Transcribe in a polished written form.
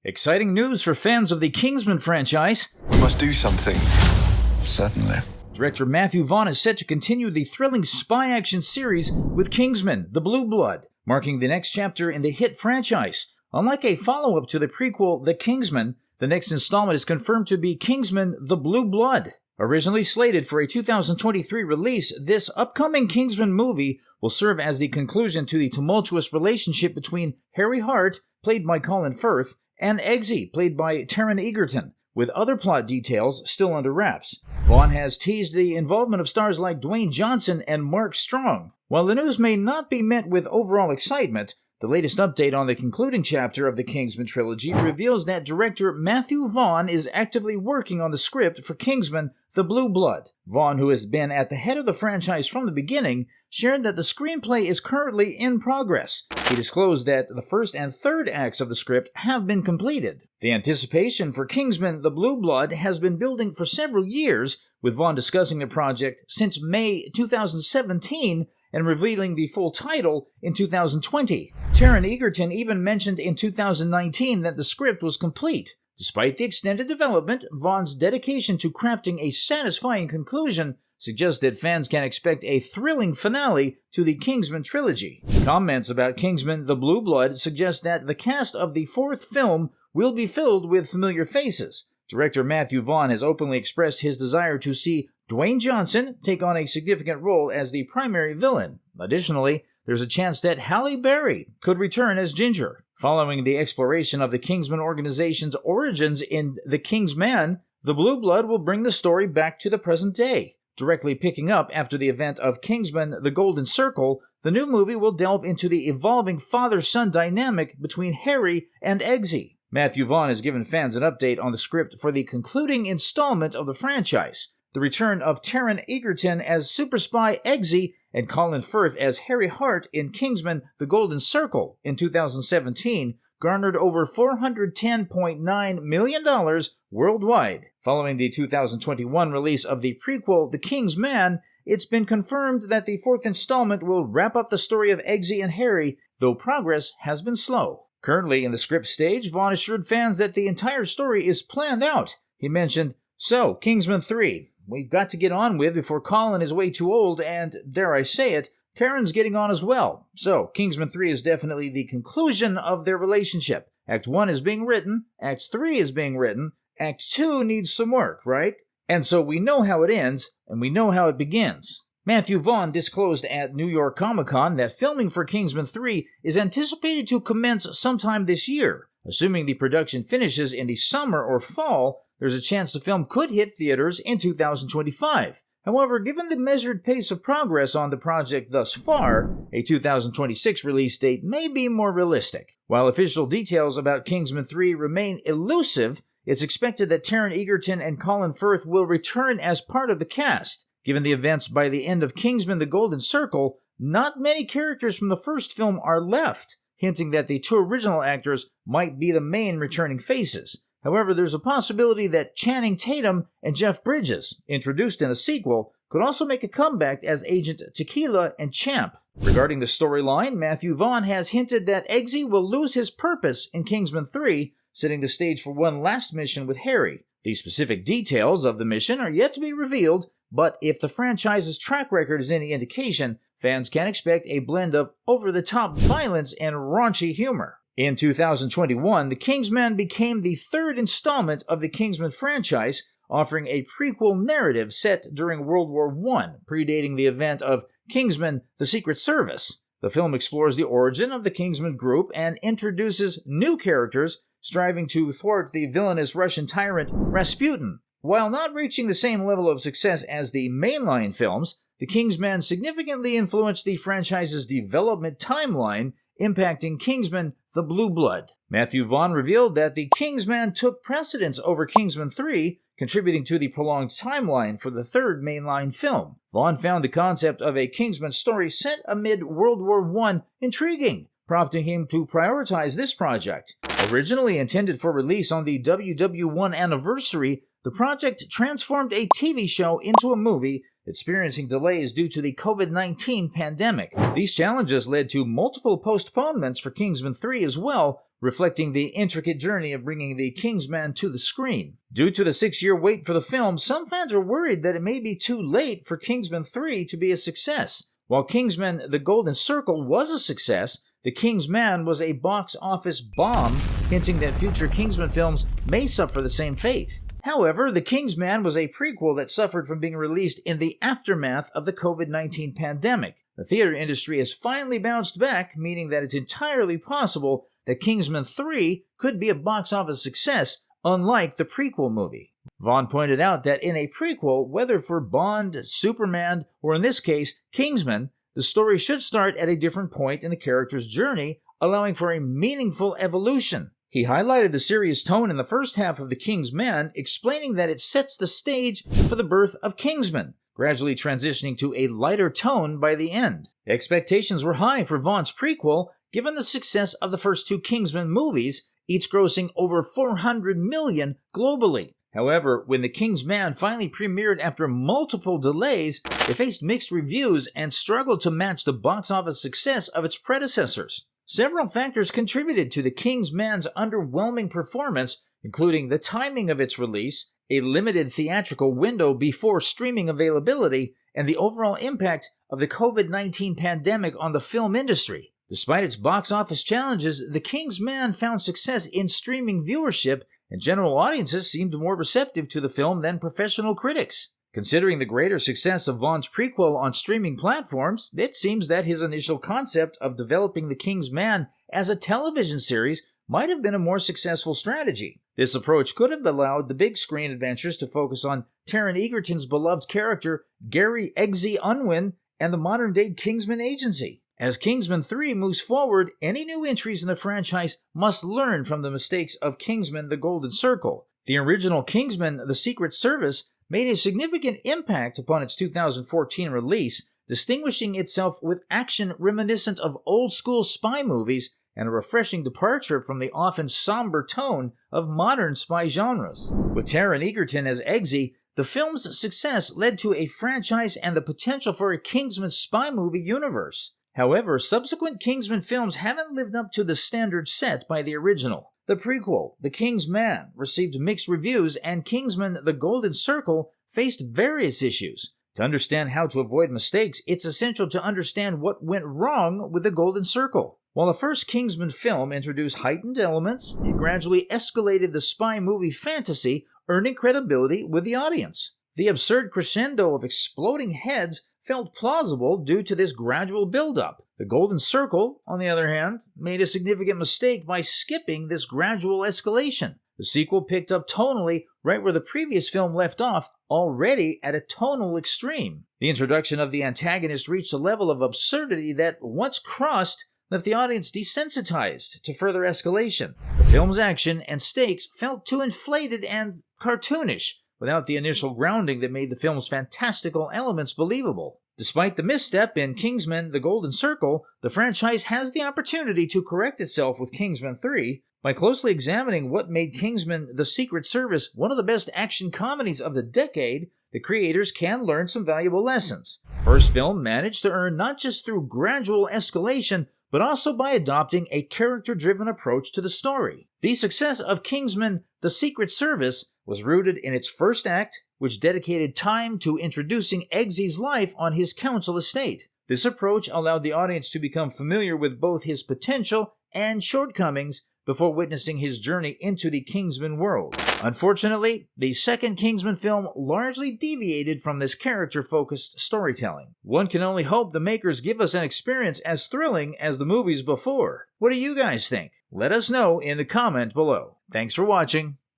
Exciting news for fans of the Kingsman franchise. We must do something. Certainly. Director Matthew Vaughn is set to continue the thrilling spy action series with Kingsman: The Blue Blood, marking the next chapter in the hit franchise. Unlike a follow-up to the prequel, The Kingsman, the next installment is confirmed to be Kingsman: The Blue Blood. Originally slated for a 2023 release, this upcoming Kingsman movie will serve as the conclusion to the tumultuous relationship between Harry Hart, played by Colin Firth, and Eggsy, played by Taron Egerton, with other plot details still under wraps. Vaughn has teased the involvement of stars like Dwayne Johnson and Mark Strong. While the news may not be met with overall excitement, the latest update on the concluding chapter of the Kingsman trilogy reveals that director Matthew Vaughn is actively working on the script for Kingsman: The Blue Blood. Vaughn, who has been at the head of the franchise from the beginning, shared that the screenplay is currently in progress. He disclosed that the first and third acts of the script have been completed. The anticipation for Kingsman: The Blue Blood has been building for several years, with Vaughn discussing the project since May 2017 and revealing the full title in 2020. Taron Egerton even mentioned in 2019 that the script was complete. Despite the extended development, Vaughn's dedication to crafting a satisfying conclusion suggests that fans can expect a thrilling finale to the Kingsman trilogy. Comments about Kingsman: The Blue Blood suggest that the cast of the fourth film will be filled with familiar faces. Director Matthew Vaughn has openly expressed his desire to see Dwayne Johnson take on a significant role as the primary villain. Additionally, there's a chance that Halle Berry could return as Ginger. Following the exploration of the Kingsman organization's origins in The Kingsman, The Blue Blood will bring the story back to the present day. Directly picking up after the event of Kingsman: The Golden Circle, the new movie will delve into the evolving father-son dynamic between Harry and Eggsy. Matthew Vaughn has given fans an update on the script for the concluding installment of the franchise. The return of Taron Egerton as super spy Eggsy and Colin Firth as Harry Hart in Kingsman: The Golden Circle in 2017 garnered over $410.9 million worldwide. Following the 2021 release of the prequel, The Kingsman, it's been confirmed that the fourth installment will wrap up the story of Eggsy and Harry, though progress has been slow. Currently in the script stage, Vaughn assured fans that the entire story is planned out. He mentioned, "So, Kingsman 3, we've got to get on with before Colin is way too old, and, dare I say it, Taron's getting on as well. So, Kingsman 3 is definitely the conclusion of their relationship. Act 1 is being written, Act 3 is being written, Act 2 needs some work, right? And so we know how it ends, and we know how it begins." Matthew Vaughn disclosed at New York Comic-Con that filming for Kingsman 3 is anticipated to commence sometime this year. Assuming the production finishes in the summer or fall, there's a chance the film could hit theaters in 2025. However, given the measured pace of progress on the project thus far, a 2026 release date may be more realistic. While official details about Kingsman 3 remain elusive, it's expected that Taron Egerton and Colin Firth will return as part of the cast. Given the events by the end of Kingsman: The Golden Circle, not many characters from the first film are left, hinting that the two original actors might be the main returning faces. However, there's a possibility that Channing Tatum and Jeff Bridges, introduced in the sequel, could also make a comeback as Agent Tequila and Champ. Regarding the storyline, Matthew Vaughn has hinted that Eggsy will lose his purpose in Kingsman 3, setting the stage for one last mission with Harry. The specific details of the mission are yet to be revealed, but if the franchise's track record is any indication, fans can expect a blend of over-the-top violence and raunchy humor. In 2021, The Kingsman became the third installment of the Kingsman franchise, offering a prequel narrative set during World War I, predating the event of Kingsman: The Secret Service. The film explores the origin of the Kingsman group and introduces new characters striving to thwart the villainous Russian tyrant Rasputin. While not reaching the same level of success as the mainline films, The Kingsman significantly influenced the franchise's development timeline, impacting Kingsman: The Blue Blood. Matthew Vaughn revealed that The Kingsman took precedence over Kingsman 3, contributing to the prolonged timeline for the third mainline film. Vaughn found the concept of a Kingsman story set amid World War I intriguing, prompting him to prioritize this project. Originally intended for release on the WW1 anniversary, the project transformed a TV show into a movie, experiencing delays due to the COVID-19 pandemic. These challenges led to multiple postponements for Kingsman 3 as well, reflecting the intricate journey of bringing the Kingsman to the screen. Due to the 6-year wait for the film, some fans are worried that it may be too late for Kingsman 3 to be a success. While Kingsman: The Golden Circle was a success, The Kingsman was a box office bomb, hinting that future Kingsman films may suffer the same fate. However, The Kingsman was a prequel that suffered from being released in the aftermath of the COVID-19 pandemic. The theater industry has finally bounced back, meaning that it's entirely possible that Kingsman 3 could be a box office success, unlike the prequel movie. Vaughn pointed out that in a prequel, whether for Bond, Superman, or in this case, Kingsman, the story should start at a different point in the character's journey, allowing for a meaningful evolution. He highlighted the serious tone in the first half of The Kingsman, explaining that it sets the stage for the birth of Kingsman, gradually transitioning to a lighter tone by the end. Expectations were high for Vaughn's prequel, given the success of the first 2 Kingsman movies, each grossing over $400 million globally. However, when The Kingsman finally premiered after multiple delays, it faced mixed reviews and struggled to match the box office success of its predecessors. Several factors contributed to The Kingsman's underwhelming performance, including the timing of its release, a limited theatrical window before streaming availability, and the overall impact of the COVID-19 pandemic on the film industry. Despite its box office challenges, The Kingsman found success in streaming viewership, and general audiences seemed more receptive to the film than professional critics. Considering the greater success of Vaughn's prequel on streaming platforms, it seems that his initial concept of developing The Kingsman as a television series might have been a more successful strategy. This approach could have allowed the big screen adventures to focus on Taron Egerton's beloved character, Gary Eggsy Unwin, and the modern-day Kingsman agency. As Kingsman 3 moves forward, any new entries in the franchise must learn from the mistakes of Kingsman: The Golden Circle. The original Kingsman: The Secret Service made a significant impact upon its 2014 release, distinguishing itself with action reminiscent of old-school spy movies and a refreshing departure from the often somber tone of modern spy genres. With Taron Egerton as Eggsy, the film's success led to a franchise and the potential for a Kingsman spy movie universe. However, subsequent Kingsman films haven't lived up to the standard set by the original. The prequel, The Kingsman, received mixed reviews, and Kingsman: The Golden Circle faced various issues. To understand how to avoid mistakes, it's essential to understand what went wrong with The Golden Circle. While the first Kingsman film introduced heightened elements, it gradually escalated the spy movie fantasy, earning credibility with the audience. The absurd crescendo of exploding heads felt plausible due to this gradual build-up. The Golden Circle, on the other hand, made a significant mistake by skipping this gradual escalation. The sequel picked up tonally right where the previous film left off, already at a tonal extreme. The introduction of the antagonist reached a level of absurdity that, once crossed, left the audience desensitized to further escalation. The film's action and stakes felt too inflated and cartoonish, without the initial grounding that made the film's fantastical elements believable. Despite the misstep in Kingsman: The Golden Circle, the franchise has the opportunity to correct itself with Kingsman 3 by closely examining what made Kingsman: The Secret Service one of the best action comedies of the decade. The creators can learn some valuable lessons. The first film managed to earn not just through gradual escalation, but also by adopting a character-driven approach to the story. The success of Kingsman: The Secret Service was rooted in its first act, which dedicated time to introducing Eggsy's life on his council estate. This approach allowed the audience to become familiar with both his potential and shortcomings before witnessing his journey into the Kingsman world. Unfortunately, the second Kingsman film largely deviated from this character-focused storytelling. One can only hope the makers give us an experience as thrilling as the movies before. What do you guys think? Let us know in the comment below. Thanks for watching.